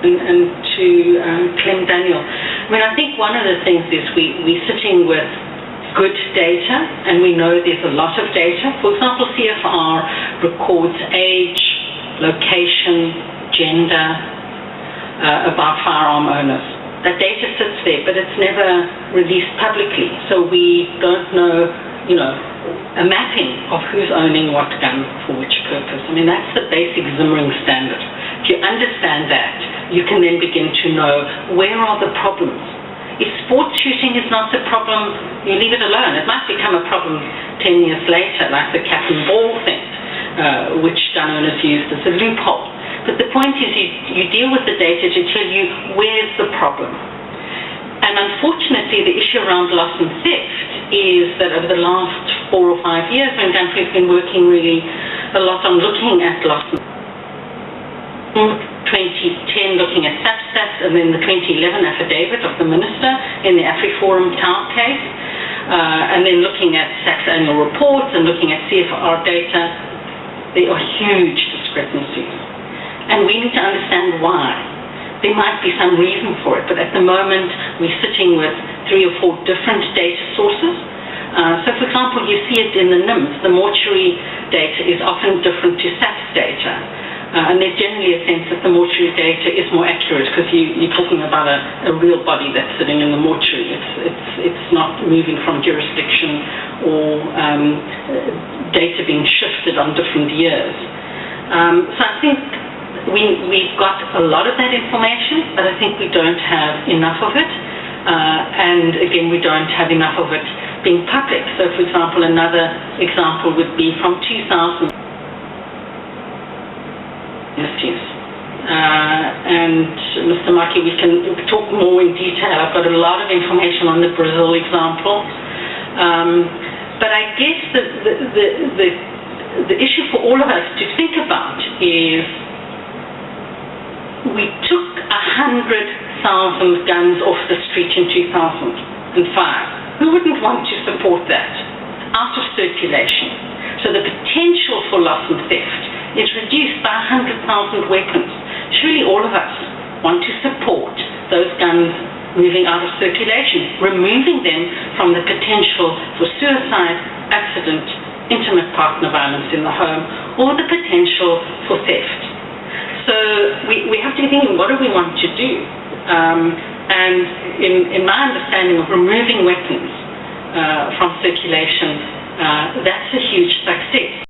and to Clem Daniel. I mean, I think one of the things is we're sitting with good data, and we know there's a lot of data. For example, CFR records age, location, gender about firearm owners. That data sits there, but it's never released publicly, so we don't know, a mapping of who's owning what gun for which purpose. I mean, that's the basic Zimmering standard. If you understand that, you can then begin to know where are the problems. If sports shooting is not the problem, you leave it alone. It might become a problem 10 years later, like the cap and ball thing, which gun owners used as a loophole. But the point is you deal with the data to tell you where's the problem. And unfortunately, the issue around loss and theft is that over the last 4 or 5 years, when Gunfree's been working really a lot on looking at loss and 2010 looking at SHAC, and then the 2011 affidavit of the minister in the AfriForum Tower case, and then looking at SHAC's annual reports and looking at CFR data, there are huge discrepancies. And we need to understand why. There might be some reason for it, but at the moment we're sitting with 3 or 4 different data sources. So for example, you see it in the NIMS. The mortuary data is often different to SHAC's data. And there's generally a sense that the mortuary data is more accurate because you're talking about a real body that's sitting in the mortuary. It's not moving from jurisdiction or data being shifted on different years. So I think we've got a lot of that information, but I think we don't have enough of it. And again, we don't have enough of it being public. So for example, another example would be from 2000. Misuse. And Mr. Maki, we can talk more in detail. I've got a lot of information on the Brazil example. But I guess the issue for all of us to think about is we took 100,000 guns off the street in 2005. Who wouldn't want to support that? Out of circulation. So the potential for loss and theft is reduced by 100,000 weapons. Surely all of us want to support those guns moving out of circulation, removing them from the potential for suicide, accident, intimate partner violence in the home, or the potential for theft. So we have to be thinking, what do we want to do? And in my understanding of removing weapons from circulation, that's a huge success.